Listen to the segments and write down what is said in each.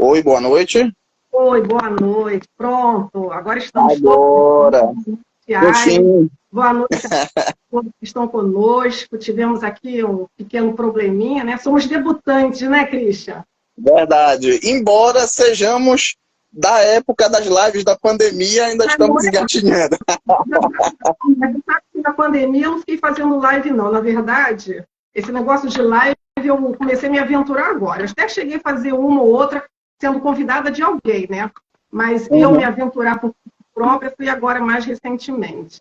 Oi, boa noite. Oi, boa noite. Pronto, agora estamos Agora. todos. Boa noite a todos que estão conosco. Tivemos aqui um pequeno probleminha, né? Somos debutantes, né, Christian? Verdade. Embora sejamos da época das lives da pandemia, ainda estamos engatinhando. Na pandemia eu não fiquei fazendo live, não. Na verdade, esse negócio de live eu comecei a me aventurar agora. Eu até cheguei a fazer uma ou outra sendo convidada de alguém, né? Mas eu me aventurar por própria fui agora mais recentemente.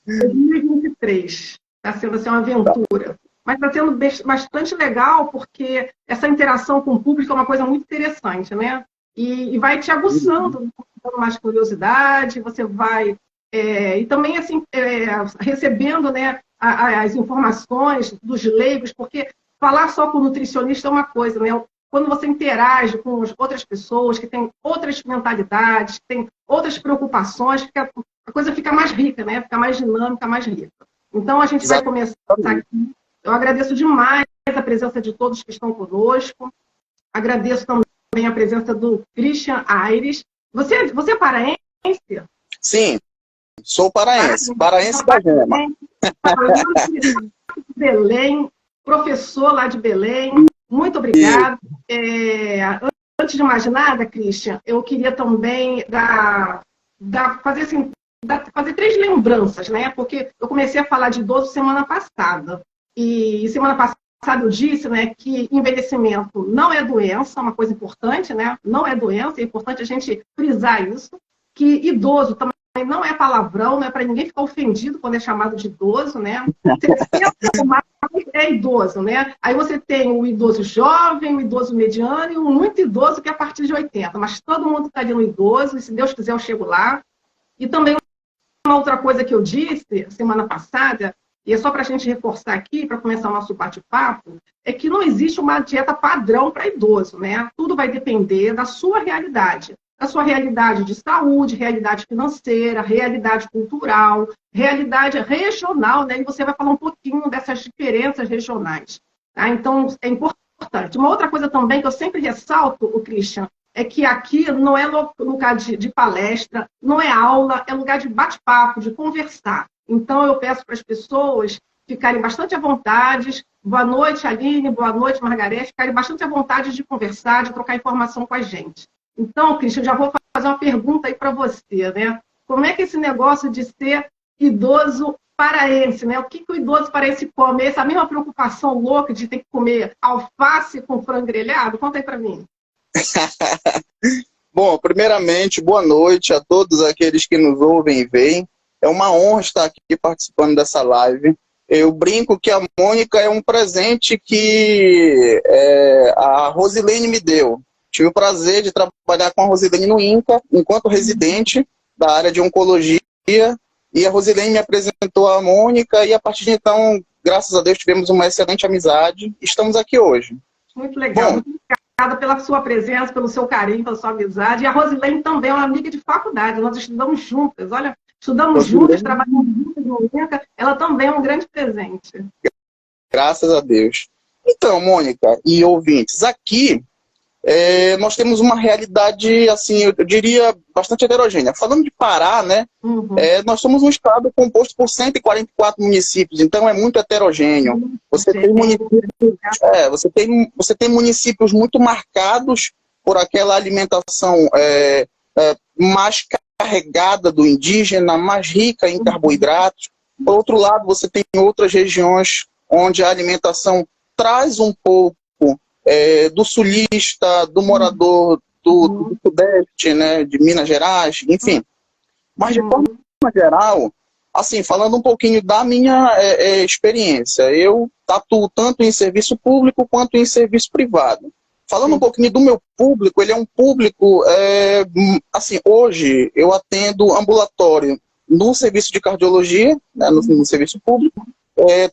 2023 está sendo assim, uma aventura. Mas está sendo bastante legal porque essa interação com o público é uma coisa muito interessante, né? E vai te aguçando, dando mais curiosidade, você vai... e também, assim, recebendo, né, as informações dos leigos, porque falar só com o nutricionista é uma coisa, né? Quando você interage com outras pessoas que têm outras mentalidades, que têm outras preocupações, a coisa fica mais rica, né? Fica mais dinâmica, mais rica. Então, a gente vai começar aqui. Eu agradeço demais a presença de todos que estão conosco. Agradeço também a presença do Christian Aires. Você é paraense? Sim, sou paraense. Paraense da Gema. Belém, professor lá de Belém. Muito obrigada. Antes de mais nada, Christian, eu queria também fazer 3 lembranças, né? Porque eu comecei a falar de idoso semana passada. E semana passada eu disse, né, que envelhecimento não é doença, uma coisa importante, né? Não é doença, é importante a gente frisar isso. Que idoso também não é palavrão, não é para ninguém ficar ofendido quando é chamado de idoso, né? É idoso, né? Aí você tem o idoso jovem, o idoso mediano e o muito idoso que é a partir de 80. Mas todo mundo está ali no idoso, e se Deus quiser eu chego lá. E também uma outra coisa que eu disse semana passada, e é só para a gente reforçar aqui, para começar o nosso bate-papo, é que não existe uma dieta padrão para idoso, né? Tudo vai depender da sua realidade. Da sua realidade de saúde, realidade financeira, realidade cultural, realidade regional, né? E você vai falar um pouquinho dessas diferenças regionais. Tá? Então, é importante. Uma outra coisa também que eu sempre ressalto, o Christian, é que aqui não é lugar de palestra, não é aula, é lugar de bate-papo, de conversar. Então, eu peço para as pessoas ficarem bastante à vontade. Boa noite, Aline, boa noite, Margareth. Ficarem bastante à vontade de conversar, de trocar informação com a gente. Então, Christian, já vou fazer uma pergunta aí para você, né? Como é que esse negócio de ser idoso paraense, né? O que o idoso paraense come? Essa mesma preocupação louca de ter que comer alface com frango grelhado? Conta aí para mim. Bom, primeiramente, boa noite a todos aqueles que nos ouvem e veem. É uma honra estar aqui participando dessa live. Eu brinco que a Mônica é um presente que a Rosilene me deu. Tive o prazer de trabalhar com a Rosilene no INCA, enquanto residente da área de oncologia, e a Rosilene me apresentou a Mônica, e a partir de então, graças a Deus, tivemos uma excelente amizade. Estamos aqui hoje. Muito legal. Muito obrigada pela sua presença, pelo seu carinho, pela sua amizade. E a Rosilene também é uma amiga de faculdade, nós estudamos juntas. Olha, estudamos juntas, trabalhamos juntas no INCA. Ela também é um grande presente. Graças a Deus. Então, Mônica e ouvintes, aqui nós temos uma realidade, assim, eu diria, bastante heterogênea. Falando de Pará, né, nós somos um estado composto por 144 municípios, então é muito heterogêneo. Você tem municípios muito marcados por aquela alimentação mais carregada do indígena, mais rica em carboidratos. Por outro lado, você tem outras regiões onde a alimentação traz um pouco do sulista, do morador do Sudeste, né, de Minas Gerais, enfim. Mas, de forma geral, assim, falando um pouquinho da minha experiência, eu atuo tanto em serviço público quanto em serviço privado. Falando um pouquinho do meu público, ele é um público, assim, hoje eu atendo ambulatório no serviço de cardiologia, né, no serviço público,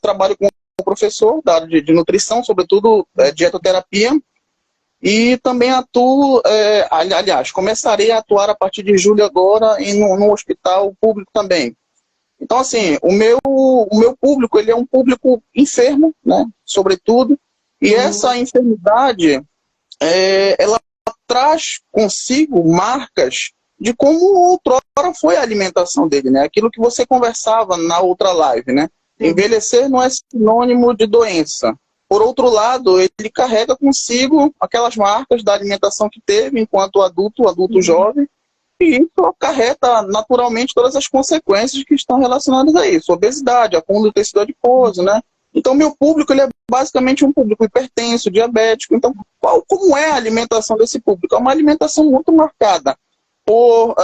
trabalho com professor da área de nutrição, sobretudo dietoterapia, e também atuo, aliás, começarei a atuar a partir de julho agora no hospital público também. Então, assim, o meu público, ele é um público enfermo, né, sobretudo, e essa enfermidade, ela traz consigo marcas de como outrora foi a alimentação dele, né? Aquilo que você conversava na outra live, né? Envelhecer não é sinônimo de doença. Por outro lado, ele carrega consigo aquelas marcas da alimentação que teve enquanto adulto jovem, e isso acarreta naturalmente todas as consequências que estão relacionadas a isso. Obesidade, acúmulo de tecido adiposo, né? Então, meu público ele é basicamente um público hipertenso, diabético. Então, como é a alimentação desse público? É uma alimentação muito marcada por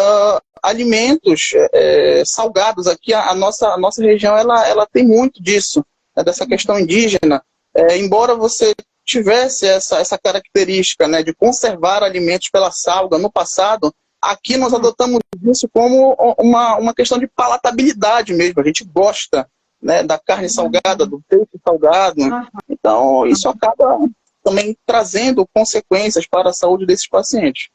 alimentos salgados. Aqui, a nossa região ela tem muito disso, né, dessa questão indígena. Embora você tivesse essa característica, né, de conservar alimentos pela salga no passado, aqui nós adotamos isso como uma questão de palatabilidade mesmo. A gente gosta, né, da carne salgada, do peixe salgado. Então, isso acaba também trazendo consequências para a saúde desses pacientes.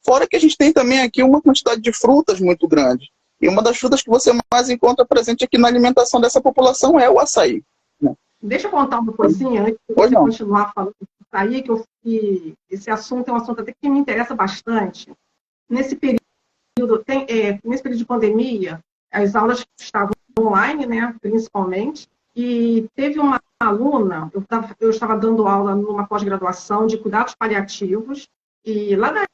Fora que a gente tem também aqui uma quantidade de frutas muito grande. E uma das frutas que você mais encontra presente aqui na alimentação dessa população é o açaí, né? Deixa eu contar uma coisinha, antes de você continuar falando do açaí, que esse assunto é um assunto até que me interessa bastante. Nesse período de pandemia, as aulas estavam online, né, principalmente, e teve uma aluna, eu estava dando aula numa pós-graduação de cuidados paliativos, e lá na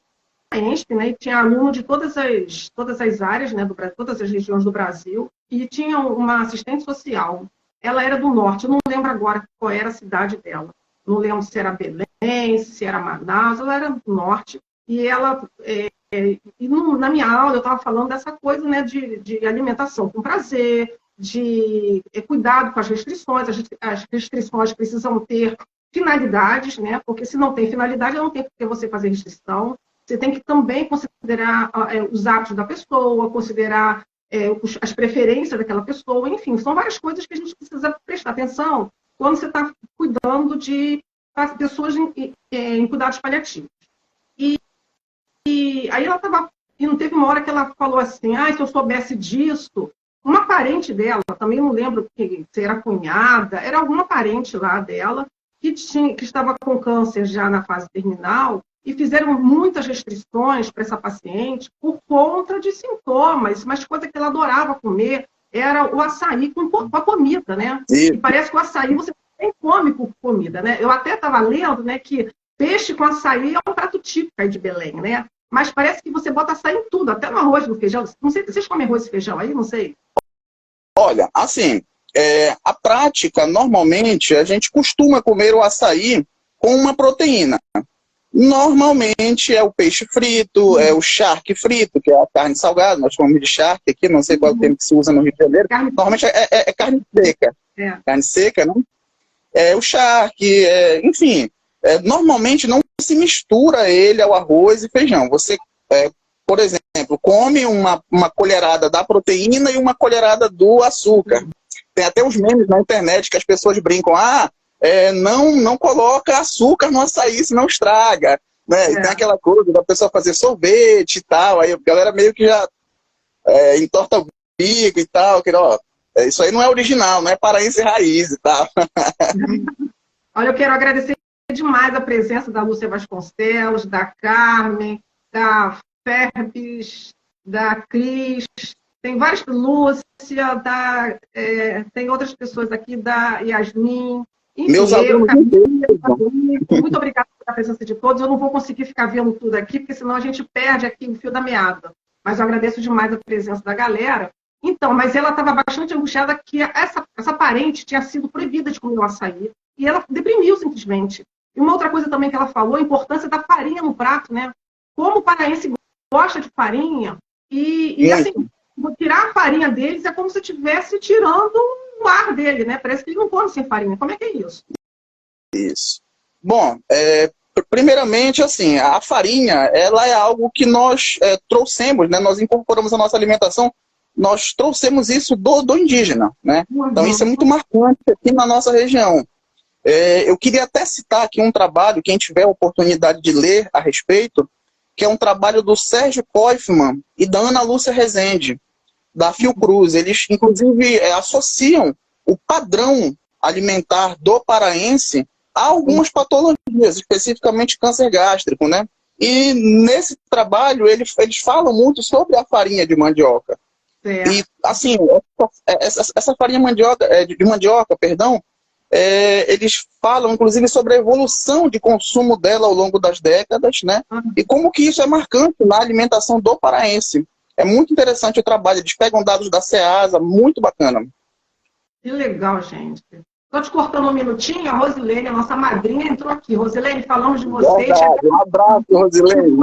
ENSP, né, tinha aluno de todas as áreas, né, todas as regiões do Brasil, e tinha uma assistente social. Ela era do norte, eu não lembro agora qual era a cidade dela. Não lembro se era Belém, se era Manaus, ela era do norte. E ela, na minha aula, eu estava falando dessa coisa, né, de alimentação com prazer, de cuidado com as restrições. As restrições precisam ter finalidades, né, porque se não tem finalidade, não tem por que você fazer restrição. Você tem que também considerar os hábitos da pessoa, considerar as preferências daquela pessoa, enfim, são várias coisas que a gente precisa prestar atenção quando você está cuidando de pessoas em cuidados paliativos. E aí ela estava, e não teve uma hora que ela falou assim, se eu soubesse disso, uma parente dela, também não lembro se era cunhada, era alguma parente lá dela, que estava com câncer já na fase terminal, e fizeram muitas restrições para essa paciente por conta de sintomas, mas coisa que ela adorava comer era o açaí com a comida, né? E parece que o açaí você nem come com comida, né? Eu até estava lendo, né, que peixe com açaí é um prato típico aí de Belém, né? Mas parece que você bota açaí em tudo, até no arroz, no feijão. Não sei se vocês comem arroz e feijão aí, não sei. Olha, assim, a prática, normalmente, a gente costuma comer o açaí com uma proteína. Normalmente é o peixe frito, é o charque frito, que é a carne salgada, nós chamamos de charque aqui, não sei qual é o termo que se usa no Rio de Janeiro. Normalmente é carne seca. Carne seca, né? O charque, enfim, normalmente não se mistura ele ao arroz e feijão. Você, por exemplo, come uma colherada da proteína e uma colherada do açúcar. Tem até uns memes na internet que as pessoas brincam, não coloca açúcar no açaí, senão estraga, né? E tem aquela coisa da pessoa fazer sorvete e tal, aí a galera meio que já entorta o bico e tal, que, isso aí não é original, não é paraense raiz e tal. Olha, eu quero agradecer demais a presença da Lúcia Vasconcelos, da Carmen, da Ferbes, da Cris, tem várias, Lúcia, tem outras pessoas aqui, da Yasmin. Enfim, meus alunos. Muito obrigada pela presença de todos. Eu não vou conseguir ficar vendo tudo aqui, porque senão a gente perde aqui o fio da meada. Mas eu agradeço demais a presença da galera. Então, mas ela estava bastante angustiada que essa parente tinha sido proibida de comer o açaí. E ela deprimiu simplesmente. E uma outra coisa também que ela falou, a importância da farinha no prato, né? Como o paraense gosta de farinha, e assim, tirar a farinha deles é como se estivesse tirando o ar dele, né? Parece que ele não come sem farinha. Como é que é isso? Isso. Bom, primeiramente, assim, a farinha, ela é algo que nós trouxemos, né? Nós incorporamos a nossa alimentação, nós trouxemos isso do indígena, né? Então isso é muito marcante aqui na nossa região. Eu queria até citar aqui um trabalho, quem tiver a oportunidade de ler a respeito, que é um trabalho do Sérgio Koifman e da Ana Lúcia Rezende, da Fiocruz. Eles, inclusive, associam o padrão alimentar do paraense há algumas patologias, especificamente câncer gástrico, né? E nesse trabalho eles falam muito sobre a farinha de mandioca. E, assim, essa farinha de mandioca, perdão, eles falam, inclusive, sobre a evolução de consumo dela ao longo das décadas, né? E como que isso é marcante na alimentação do paraense. É muito interessante o trabalho. Eles pegam dados da Ceasa, muito bacana. Que legal, gente. Estou te cortando um minutinho, a Rosilene, a nossa madrinha, entrou aqui. Rosilene, falamos de você. Verdade. Um abraço, Rosilene.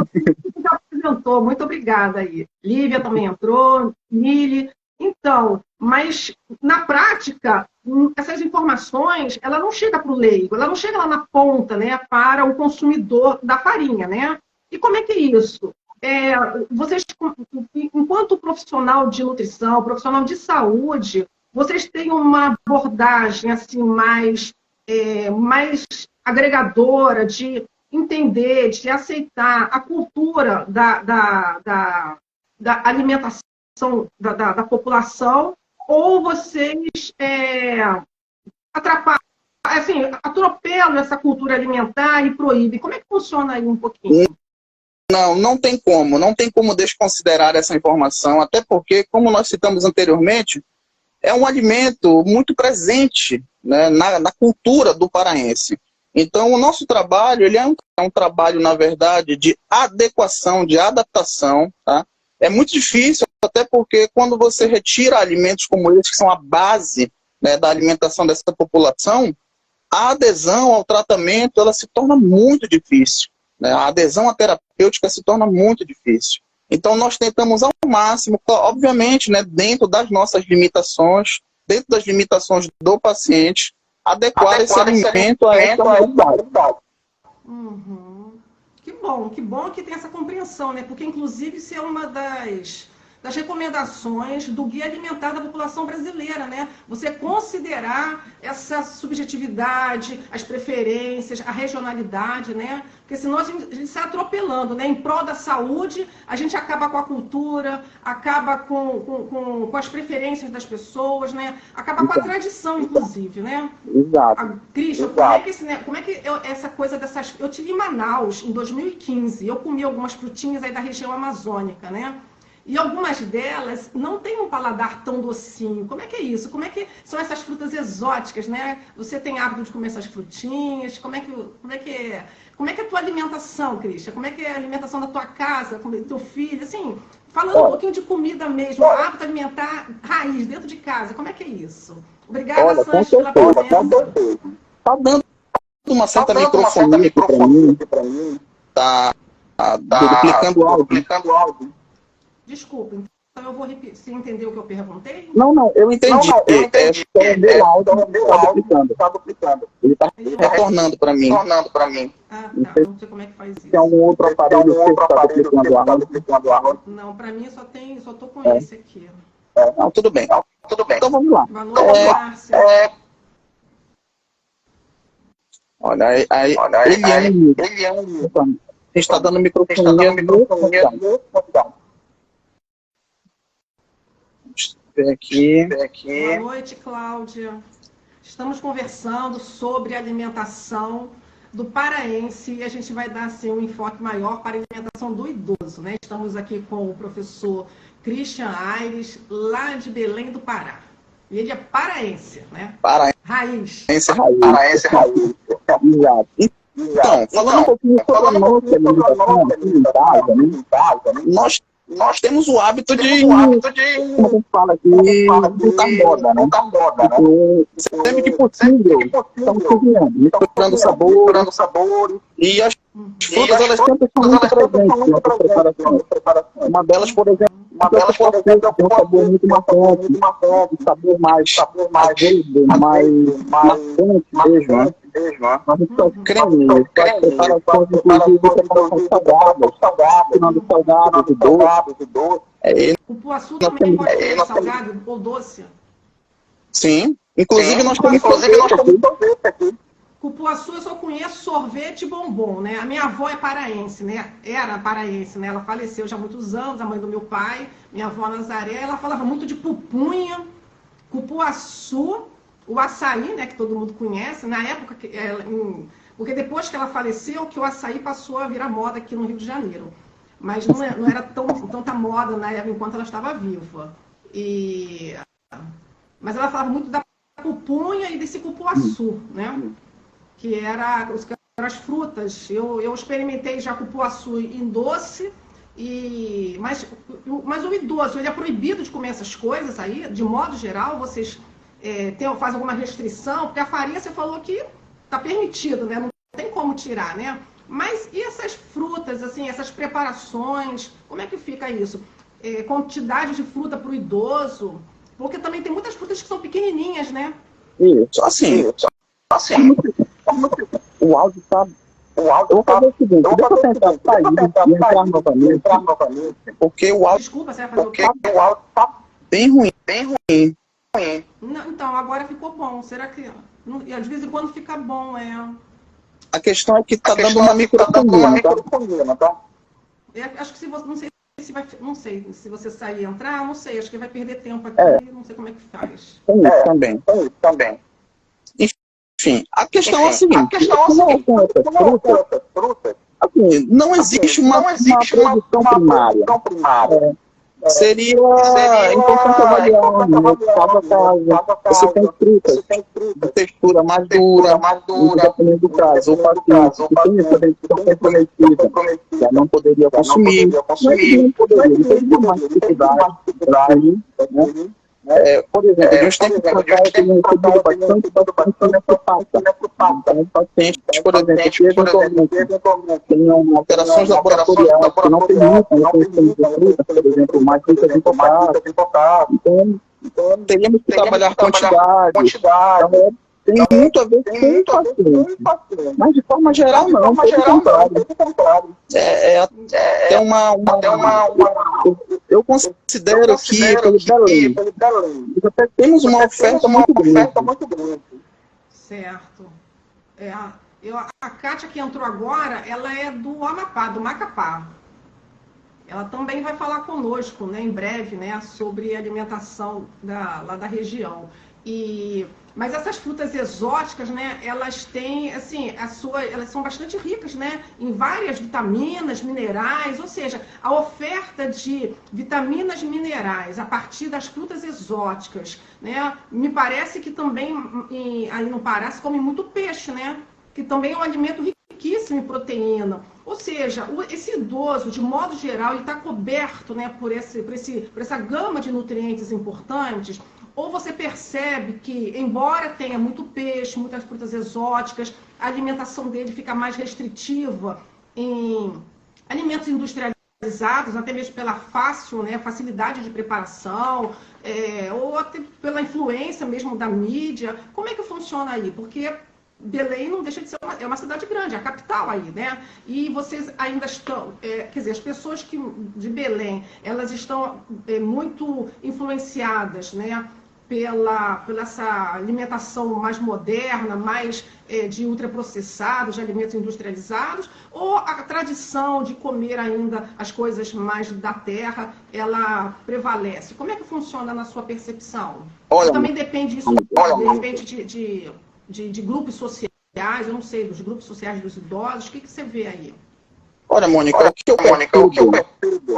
Já apresentou, muito obrigada aí. Lívia também entrou, Mili. Então, mas na prática, essas informações, ela não chega para o leigo, ela não chega lá na ponta, né, para o consumidor da farinha, né? E como é que é isso? Vocês, enquanto profissional de nutrição, profissional de saúde, vocês têm uma abordagem assim mais agregadora de entender, de aceitar a cultura da alimentação da população, ou vocês atropelam essa cultura alimentar e proíbem? Como é que funciona aí um pouquinho? Não tem como desconsiderar essa informação, até porque, como nós citamos anteriormente, é um alimento muito presente, né, na cultura do paraense. Então, o nosso trabalho ele é um trabalho, na verdade, de adequação, de adaptação. Tá? É muito difícil, até porque quando você retira alimentos como esses, que são a base, né, da alimentação dessa população, a adesão ao tratamento ela se torna muito difícil. Né? A adesão à terapêutica se torna muito difícil. Então, nós tentamos ao máximo, obviamente, né, dentro das nossas limitações, dentro das limitações do paciente, adequar esse alimento a essa realidade. Uhum. Que bom que tem essa compreensão, né? Porque, inclusive, isso é uma das recomendações do Guia Alimentar da População Brasileira, né? Você considerar essa subjetividade, as preferências, a regionalidade, né? Porque senão a gente sai atropelando, né? Em prol da saúde, a gente acaba com a cultura, acaba com as preferências das pessoas, né? Acaba com a tradição, inclusive, né? Exato. Cristian, como é que essa coisa dessas... Eu estive em Manaus, em 2015, eu comi algumas frutinhas aí da região amazônica, né? E algumas delas não têm um paladar tão docinho. Como é que é isso? Como é que são essas frutas exóticas, né? Você tem hábito de comer essas frutinhas? Como é que é a tua alimentação, Cristian? Como é que é a alimentação da tua casa, do teu filho? Assim, falando um pouquinho de comida mesmo, hábito alimentar raiz, dentro de casa. Como é que é isso? Obrigada, Sanches, pela presença. Está dando uma certa microfonia para mim. Tá duplicando o áudio. Desculpa, então eu vou repetir. Você entendeu o que eu perguntei? Não, eu entendi. Meu áudio está duplicando. Ele está retornando para mim. Ah, tá. Não sei como é que faz isso. Tem algum outro aparelho que está duplicando o áudio? Não, para mim só estou com esse aqui. Não, tudo bem. Então vamos lá. Boa noite, Márcia. Olha, aí ele é um... está dando microfonia no computador. Aqui. Boa noite, Cláudia. Estamos conversando sobre alimentação do paraense e a gente vai dar assim, um enfoque maior para a alimentação do idoso, né? Estamos aqui com o professor Cristian Aires, lá de Belém do Pará. E ele é paraense, né? Raiz. Paraense raiz. Exato. Então, falando um pouquinho sobre a nossa alimentação em casa, nós temos o hábito de, como a gente fala aqui, botar moda, né? Sempre que possível, estamos cozinhando, misturando sabor. E as frutas, elas sempre são muito presentes nessa preparação. Uma delas, por exemplo, tem um sabor muito marcante, um sabor mais azedo, mais marcante mesmo, né? Nós estamos creme, preparações, inclusive, preparações salgadas, tirando salgados e doces. Cupuaçu também pode ser salgado ou doce? Sim, inclusive nós temos sorvete aqui. Cupuaçu eu só conheço sorvete e bombom, né? A minha avó é paraense, né? Era paraense, né? Ela faleceu já há muitos anos, a mãe do meu pai, minha avó Nazaré, ela falava muito de pupunha, cupuaçu. o açaí, né, que todo mundo conhece, na época, porque depois que ela faleceu, que o açaí passou a virar moda aqui no Rio de Janeiro. Mas não era tanta moda na época enquanto ela estava viva. Mas ela falava muito da pupunha e desse cupuaçu, né? Que eram as frutas. Eu experimentei já cupuaçu em doce, mas o idoso, ele é proibido de comer essas coisas aí, de modo geral, vocês fazem alguma restrição, porque a farinha você falou que está permitido, né? Não tem como tirar, né? Mas e essas frutas, assim, essas preparações, como é que fica isso? Quantidade de fruta para o idoso, porque também tem muitas frutas que são pequenininhas, né? Isso, assim, o áudio tá... Eu vou fazer o seguinte, deixa eu tentar sair e entrar novamente, porque o áudio... Desculpa, você vai fazer o quê? O áudio tá bem ruim. Não, então, agora ficou bom. Será que... De vez em quando fica bom, A questão é que tá dando uma microfonia, tá? Acho que se você... Não sei se você sair e entrar, não sei. Acho que vai perder tempo aqui, não sei como é que faz. Também. Enfim, a questão é a seguinte, assim, não existe uma produção primária. Seria importante avaliar, né, caso a caso. Você tem frutas de textura mais dura, dependendo do caso. O paciente que tem essa dentição comprometida, já não poderia consumir, mas não poderia, ele teria mais dificuldade para ir, né? Por exemplo, de uns tempos para cá, eu tenho recebido bastante paciente nefropata. Então, pacientes, por exemplo, que eventualmente tenham alterações laboratoriais que não permitem o consumo de fruta, por exemplo, mais ricas em potássio. Então, teríamos que trabalhar quantidade. Então, tem muito a ver com o paciente. Mas, de forma geral, não. É uma... Eu considero que, pelo Belém, nós até temos uma oferta muito grande. Certo. A Kátia que entrou agora, ela é do Amapá, do Macapá. Ela também vai falar conosco, né, em breve, né, sobre alimentação lá da região. Mas essas frutas exóticas, né, elas têm, assim, elas são bastante ricas, né, em várias vitaminas, minerais, ou seja, a oferta de vitaminas minerais a partir das frutas exóticas, né, me parece que também aí no Pará se come muito peixe, né, que também é um alimento riquíssimo em proteína. Ou seja, esse idoso, de modo geral, ele está coberto, né, por essa gama de nutrientes importantes. Ou você percebe que, embora tenha muito peixe, muitas frutas exóticas, a alimentação dele fica mais restritiva em alimentos industrializados, até mesmo pela facilidade de preparação, ou até pela influência mesmo da mídia. Como é que funciona aí? Porque Belém não deixa de ser uma cidade grande, é a capital aí, né? E vocês ainda estão, quer dizer, as pessoas de Belém, elas estão muito influenciadas, né? Pela essa alimentação mais moderna, mais de ultraprocessados, de alimentos industrializados, ou a tradição de comer ainda as coisas mais da terra, ela prevalece? Como é que funciona na sua percepção? Olha, também depende disso, de repente, de grupos sociais, eu não sei, dos grupos sociais dos idosos, o que você vê aí? Olha, Mônica, o que eu percebo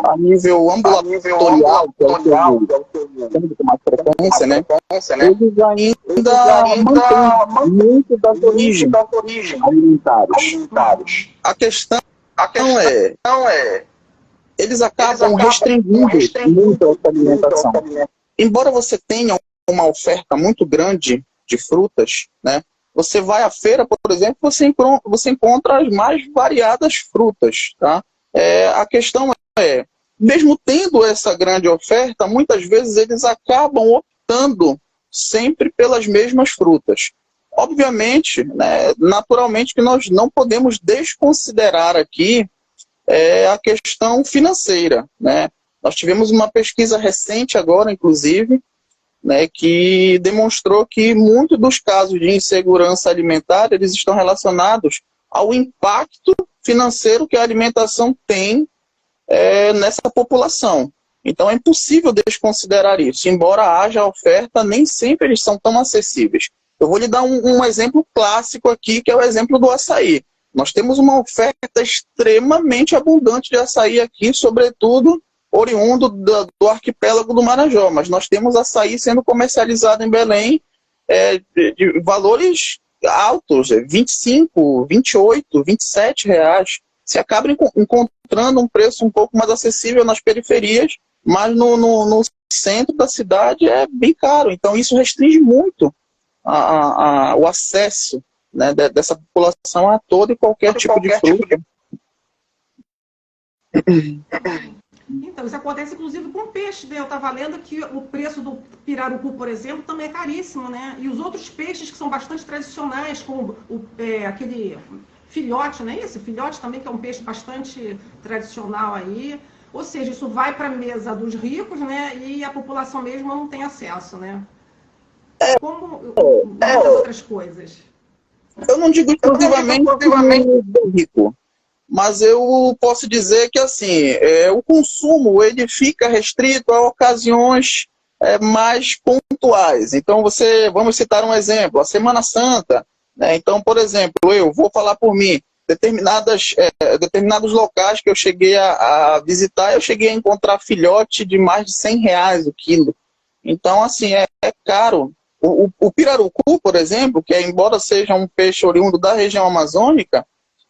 a nível ambulatorial, que é o que eu tenho com mais frequência, né? Eles ainda mantêm muito das origens alimentares. A questão é, eles acabam restringindo muito essa alimentação. Embora você tenha uma oferta muito grande de frutas, né? Você vai à feira, por exemplo, você encontra as mais variadas frutas, tá? A questão é, mesmo tendo essa grande oferta, muitas vezes eles acabam optando sempre pelas mesmas frutas. Obviamente, né, naturalmente que nós não podemos desconsiderar aqui a questão financeira, né? Nós tivemos uma pesquisa recente agora, inclusive, né, que demonstrou que muitos dos casos de insegurança alimentar eles estão relacionados ao impacto financeiro que a alimentação tem nessa população. Então é impossível desconsiderar isso. Embora haja oferta, nem sempre eles são tão acessíveis. Eu vou lhe dar um exemplo clássico aqui, que é o exemplo do açaí. Nós temos uma oferta extremamente abundante de açaí aqui, sobretudo oriundo do arquipélago do Marajó, mas nós temos açaí sendo comercializado em Belém de valores altos, 25, 28, 27 reais. Você acaba encontrando um preço um pouco mais acessível nas periferias, mas no centro da cidade é bem caro. Então isso restringe muito o acesso, né, dessa população a todo e qualquer tipo de fruta. Então, isso acontece inclusive com peixe, né? Eu estava lendo que o preço do pirarucu, por exemplo, também é caríssimo, né? E os outros peixes que são bastante tradicionais, como aquele filhote, não é isso? Filhote também, que é um peixe bastante tradicional aí. Ou seja, isso vai para a mesa dos ricos, né? E a população mesmo não tem acesso, né? Como muitas outras coisas. Eu não digo exclusivamente do rico, mas eu posso dizer que assim, o consumo ele fica restrito a ocasiões mais pontuais. Então, vamos citar um exemplo, a Semana Santa. Né? Então, por exemplo, eu vou falar por mim, determinados locais que eu cheguei a visitar, eu cheguei a encontrar filhote de mais de R$ 100 o quilo. Então, assim, é caro. O pirarucu, por exemplo, que embora seja um peixe oriundo da região amazônica,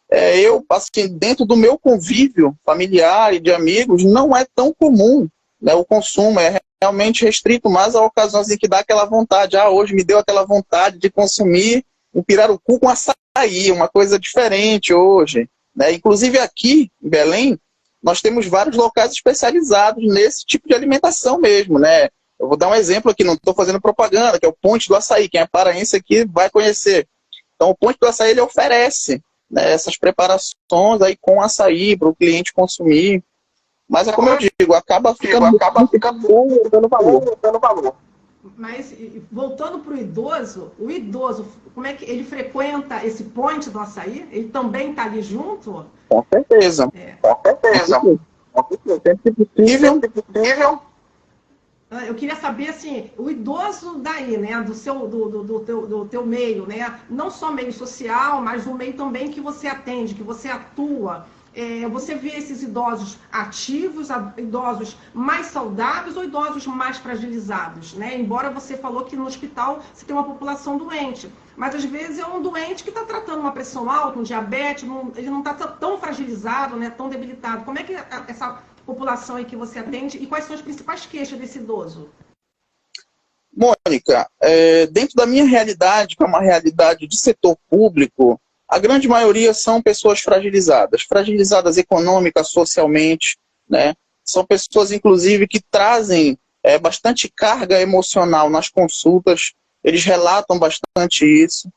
eu, assim, dentro do meu convívio familiar e de amigos, não é tão comum, né, o consumo, é realmente restrito mais a ocasiões em que dá aquela vontade. Hoje me deu aquela vontade de consumir um pirarucu com açaí, uma coisa diferente hoje. Né? Inclusive aqui em Belém, nós temos vários locais especializados nesse tipo de alimentação mesmo, né? Eu vou dar um exemplo aqui, não estou fazendo propaganda, que é o Ponte do Açaí. Quem é paraense aqui vai conhecer. Então, o Ponte do Açaí ele oferece, né, essas preparações aí com açaí para o cliente consumir. Mas é como eu digo, acaba ficando dando valor. Mas, voltando para o idoso, como é que ele frequenta esse Ponte do Açaí? Ele também está ali junto? Com certeza. Sempre possível. Eu queria saber, assim, o idoso daí, né, do teu meio, né, não só meio social, mas o meio também que você atende, que você atua. Você vê esses idosos ativos, idosos mais saudáveis ou idosos mais fragilizados, né? Embora você falou que no hospital você tem uma população doente, mas às vezes é um doente que está tratando uma pressão alta, um diabetes, ele não está tão fragilizado, né, tão debilitado. Como é que essa população aí que você atende e quais são as principais queixas desse idoso? Mônica, dentro da minha realidade, que é uma realidade de setor público, a grande maioria são pessoas fragilizadas econômica, socialmente, né? São pessoas, inclusive, que trazem bastante carga emocional nas consultas, eles relatam bastante isso.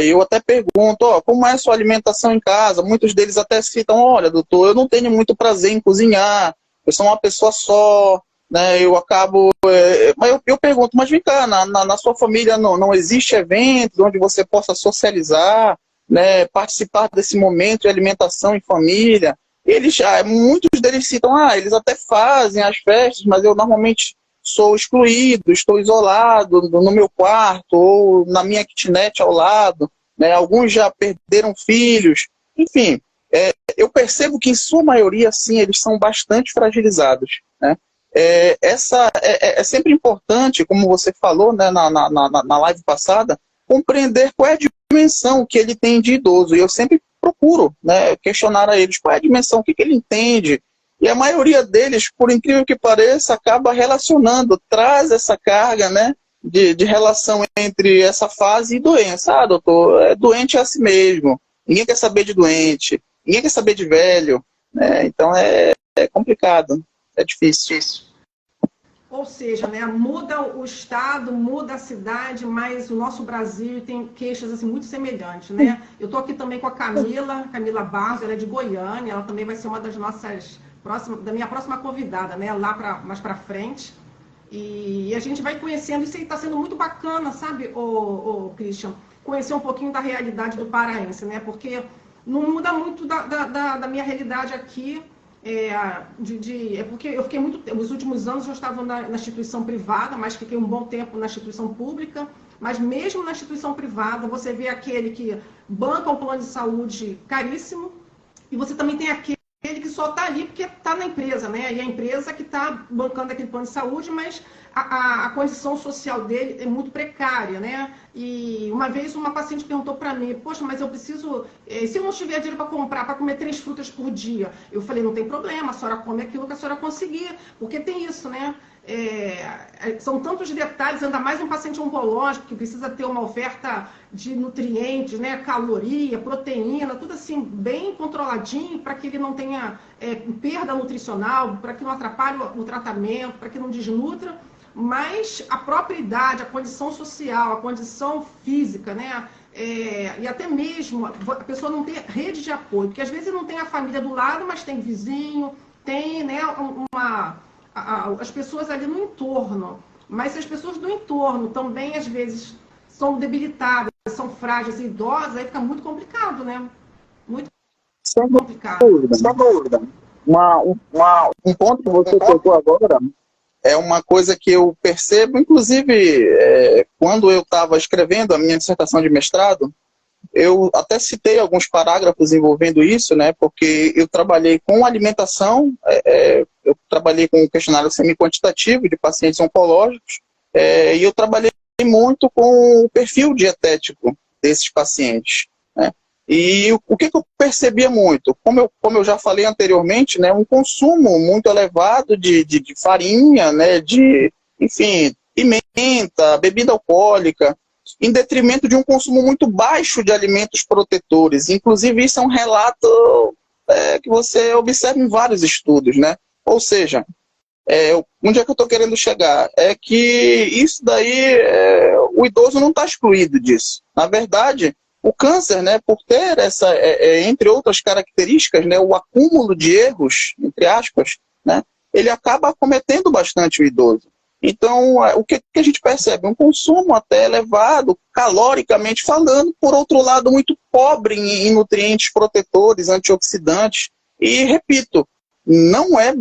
Eu até pergunto, como é a sua alimentação em casa? Muitos deles até citam, olha, doutor, eu não tenho muito prazer em cozinhar, eu sou uma pessoa só, né? Eu acabo... mas eu pergunto, mas vem cá, na sua família não existe eventos onde você possa socializar, né, participar desse momento de alimentação em família? Muitos deles citam, eles até fazem as festas, mas eu normalmente sou excluído, estou isolado no meu quarto ou na minha kitnet ao lado, né? Alguns já perderam filhos, enfim, eu percebo que em sua maioria, sim, eles são bastante fragilizados, né? É sempre importante, como você falou, né, na live passada, compreender qual é a dimensão que ele tem de idoso. E eu sempre procuro, né, questionar a eles qual é a dimensão, o que ele entende. E a maioria deles, por incrível que pareça, acaba relacionando, traz essa carga, né, de relação entre essa fase e doença. Doutor, doente é assim mesmo. Ninguém quer saber de doente. Ninguém quer saber de velho. Né? Então é complicado. É difícil. Ou seja, né, muda o estado, muda a cidade, mas o nosso Brasil tem queixas assim, muito semelhantes. Né? Eu estou aqui também com a Camila Barros, ela é de Goiânia, ela também vai ser uma das da minha próxima convidada, né, mais para frente. E a gente vai conhecendo, isso aí está sendo muito bacana, sabe, Christian? Conhecer um pouquinho da realidade do paraense, né? Porque não muda muito da minha realidade aqui. Porque eu fiquei nos últimos anos eu estava na instituição privada, mas fiquei um bom tempo na instituição pública, Mas mesmo na instituição privada, você vê aquele que banca um plano de saúde caríssimo, e você também tem aquele que só está ali porque está na empresa, né? E a empresa que está bancando aquele plano de saúde, mas a condição social dele é muito precária, né? E uma vez uma paciente perguntou para mim, poxa, mas eu preciso, se eu não tiver dinheiro para comprar, para comer 3 frutas por dia, eu falei, não tem problema, a senhora come aquilo que a senhora conseguir, porque tem isso, né? São tantos detalhes, ainda mais um paciente oncológico que precisa ter uma oferta de nutrientes, né, caloria, proteína, tudo assim bem controladinho para que ele não tenha perda nutricional, para que não atrapalhe o tratamento, para que não desnutra, mas a própria idade, a condição social, a condição física, né, e até mesmo a pessoa não ter rede de apoio, porque às vezes não tem a família do lado, mas tem vizinho, tem, né, as pessoas ali no entorno, mas se as pessoas do entorno também, às vezes, são debilitadas, são frágeis e idosas, aí fica muito complicado, né? Muito complicado. Sem dúvida. Um ponto que você tocou agora é uma coisa que eu percebo, inclusive, quando eu estava escrevendo a minha dissertação de mestrado, eu até citei alguns parágrafos envolvendo isso, né, porque eu trabalhei com alimentação, eu trabalhei com um questionário semi-quantitativo de pacientes oncológicos, e eu trabalhei muito com o perfil dietético desses pacientes, né. E o que eu percebia muito? Como eu já falei anteriormente, né, um consumo muito elevado de farinha, né, enfim, pimenta, bebida alcoólica, em detrimento de um consumo muito baixo de alimentos protetores. Inclusive, isso é um relato que você observa em vários estudos, né? Ou seja, onde é que eu estou querendo chegar? É que isso daí, o idoso não está excluído disso. Na verdade, o câncer, né, por ter entre outras características, né, o acúmulo de erros, entre aspas, né, ele acaba acometendo bastante o idoso. Então, o que a gente percebe? Um consumo até elevado, caloricamente falando, por outro lado, muito pobre em nutrientes protetores, antioxidantes. E, repito, não é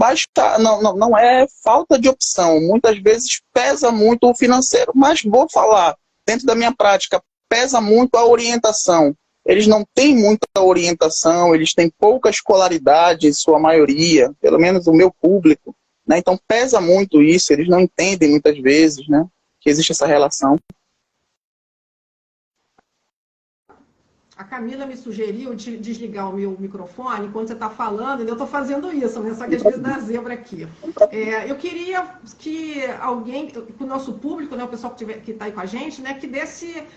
falta de opção. Muitas vezes pesa muito o financeiro. Mas vou falar, dentro da minha prática, pesa muito a orientação. Eles não têm muita orientação, eles têm pouca escolaridade, em sua maioria, pelo menos o meu público. Né? Então pesa muito isso, eles não entendem muitas vezes, né, que existe essa relação. A Camila me sugeriu de desligar o meu microfone enquanto você está falando, e eu estou fazendo isso, né? Só que às vezes dá zebra aqui. Eu queria que alguém, o nosso público, né, o pessoal que está aí com a gente, né, que desse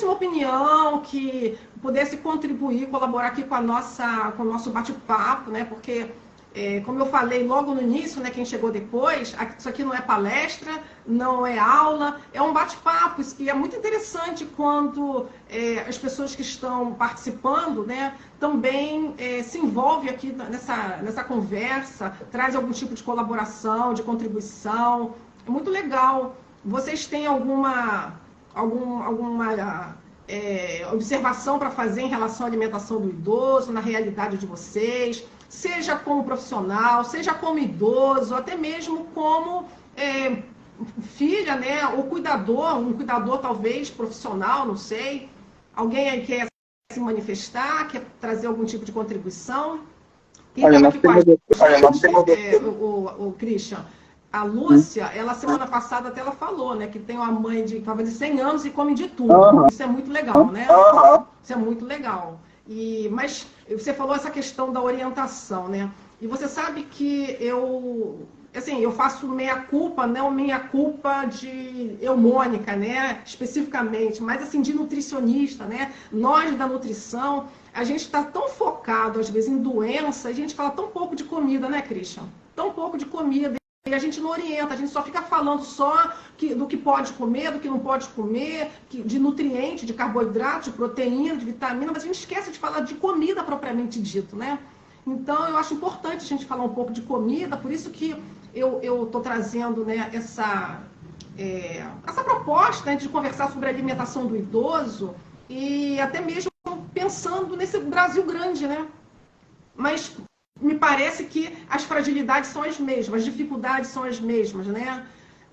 uma opinião, que pudesse contribuir, colaborar aqui com o nosso bate-papo, né? Porque como eu falei logo no início, né, quem chegou depois, isso aqui não é palestra, não é aula, é um bate-papo, e é muito interessante quando as pessoas que estão participando, né, também se envolvem aqui nessa conversa, traz algum tipo de colaboração, de contribuição, é muito legal. Vocês têm alguma observação para fazer em relação à alimentação do idoso, na realidade de vocês? Seja como profissional, seja como idoso, até mesmo como filha, né? Ou um cuidador talvez profissional, não sei. Alguém aí quer se manifestar, quer trazer algum tipo de contribuição? Quem estava aqui com a gente, o Christian, a Lúcia, ela semana passada até ela falou, né, que tem uma mãe de 100 anos e come de tudo. Isso é muito legal, né? Isso é muito legal. Mas você falou essa questão da orientação, né? E você sabe que eu faço meia-culpa, não meia-culpa de eumônica, né? Especificamente, mas assim, de nutricionista, né? Nós da nutrição, a gente está tão focado, às vezes, em doença, a gente fala tão pouco de comida, né, Christian? Tão pouco de comida. E a gente não orienta, a gente só fica falando só do que pode comer, do que não pode comer, de nutriente, de carboidrato, de proteína, de vitamina, mas a gente esquece de falar de comida propriamente dito, né? Então, eu acho importante a gente falar um pouco de comida, por isso que eu estou trazendo, né, essa proposta, né, de conversar sobre a alimentação do idoso e até mesmo pensando nesse Brasil grande, né? Mas me parece que as fragilidades são as mesmas, as dificuldades são as mesmas, né?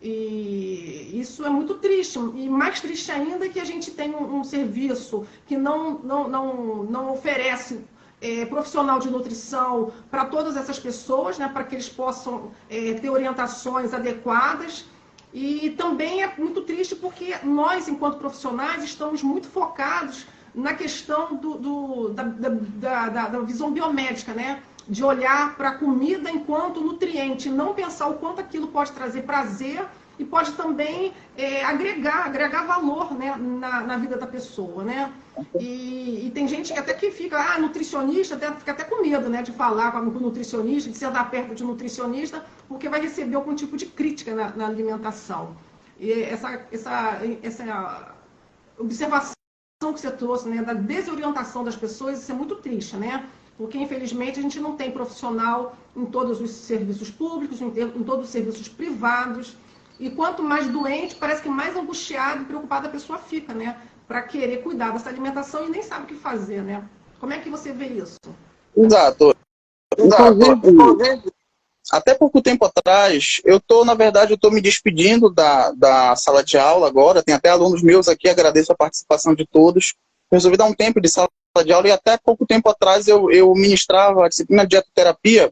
E isso é muito triste. E mais triste ainda que a gente tem um serviço que não oferece profissional de nutrição para todas essas pessoas, né, para que eles possam ter orientações adequadas. E também é muito triste porque nós, enquanto profissionais, estamos muito focados na questão da visão biomédica, né? De olhar para a comida enquanto nutriente, não pensar o quanto aquilo pode trazer prazer e pode também agregar valor, né, na vida da pessoa, né? E tem gente até que fica, nutricionista, fica até com medo, né, de falar com o nutricionista, de sentar perto de um nutricionista, porque vai receber algum tipo de crítica na alimentação. E essa observação que você trouxe, né, da desorientação das pessoas, isso é muito triste, né? Porque, infelizmente, a gente não tem profissional em todos os serviços públicos, em todos os serviços privados. E quanto mais doente, parece que mais angustiada e preocupada a pessoa fica, né? Para querer cuidar dessa alimentação e nem sabe o que fazer, né? Como é que você vê isso? Exato. Até pouco tempo atrás, na verdade, eu estou me despedindo da sala de aula agora. Tem até alunos meus aqui, agradeço a participação de todos. Resolvi dar um tempo de sala de aula e até pouco tempo atrás eu ministrava a disciplina de dietoterapia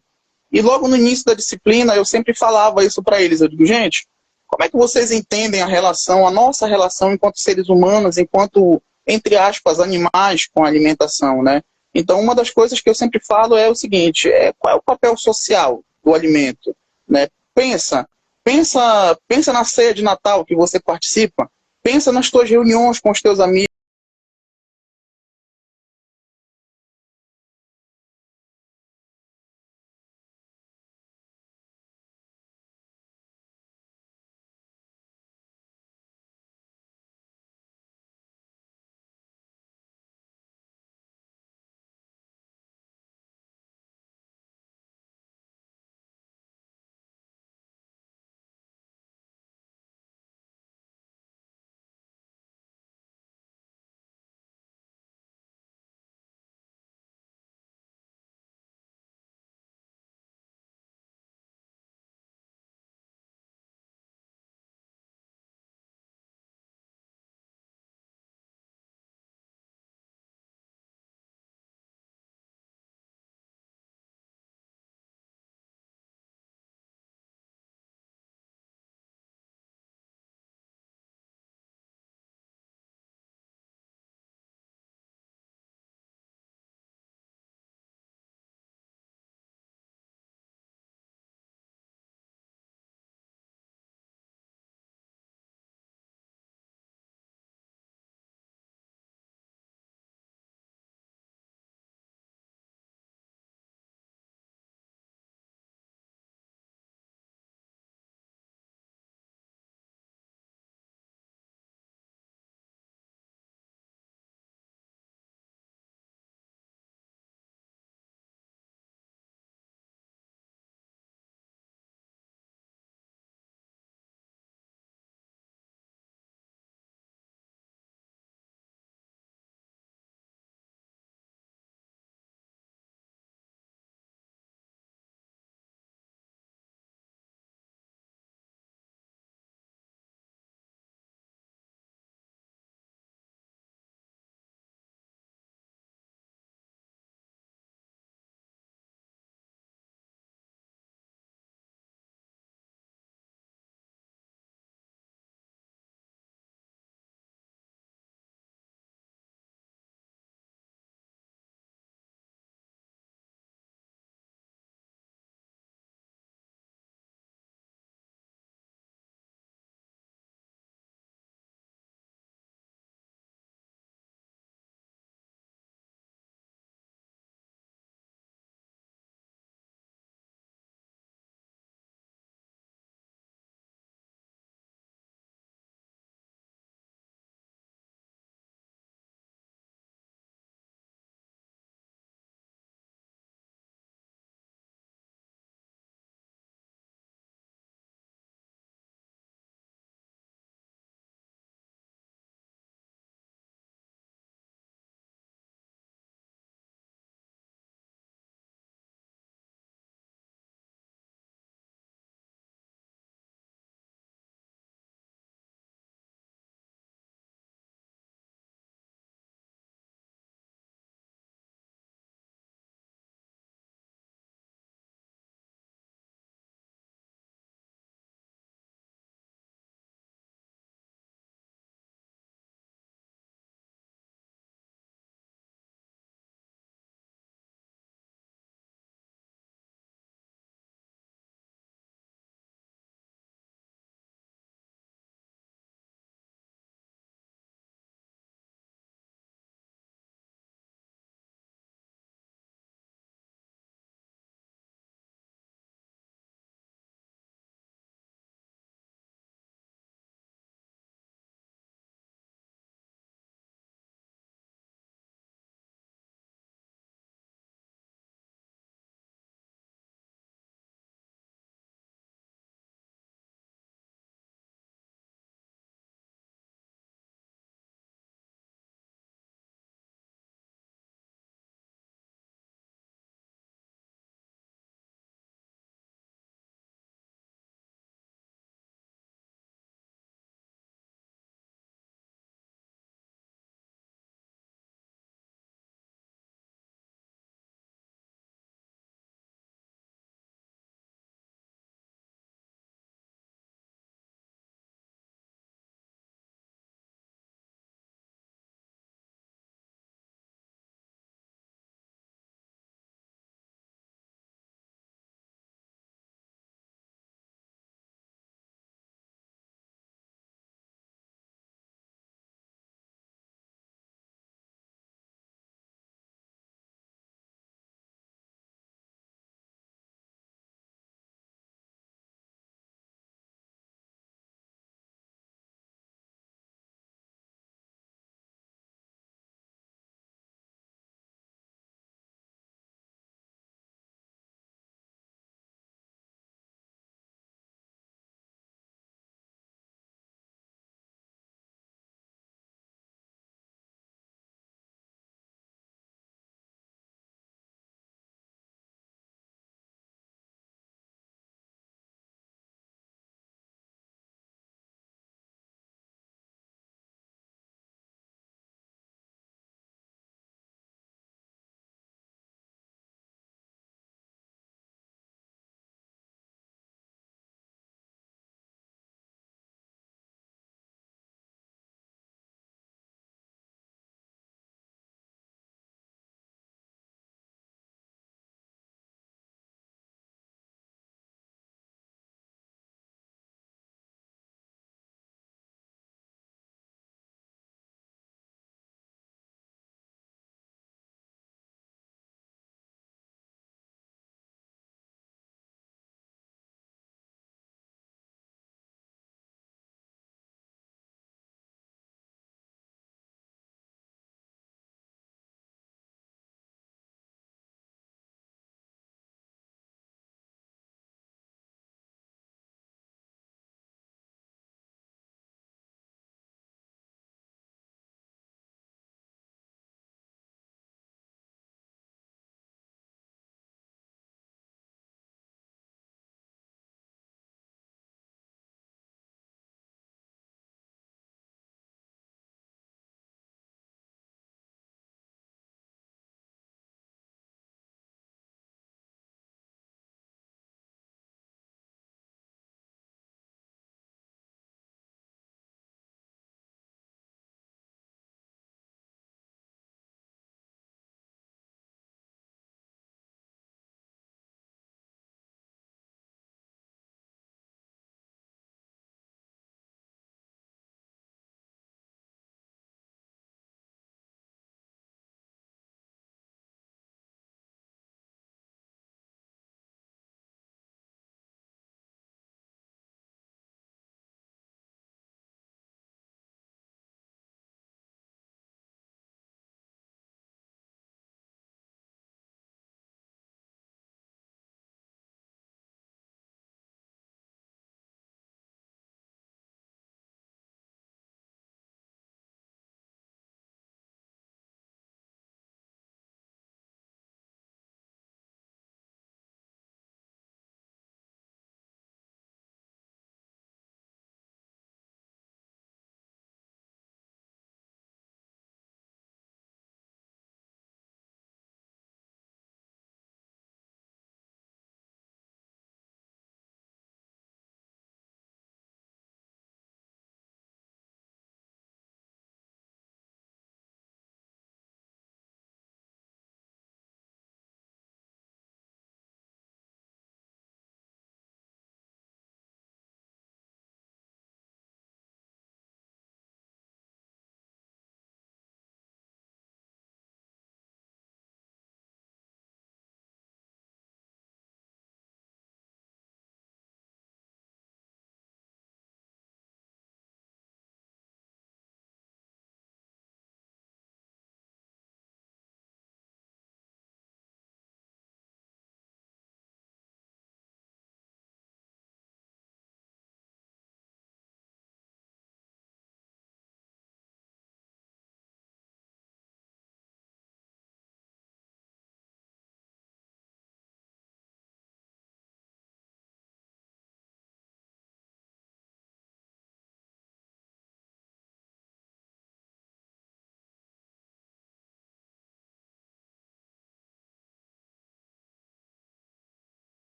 e logo no início da disciplina eu sempre falava isso para eles. Eu digo, gente, como é que vocês entendem a nossa relação enquanto seres humanos, enquanto, entre aspas, animais com a alimentação, né? Então, uma das coisas que eu sempre falo é o seguinte, qual é o papel social do alimento, né? Pensa na ceia de Natal que você participa, pensa nas tuas reuniões com os teus amigos,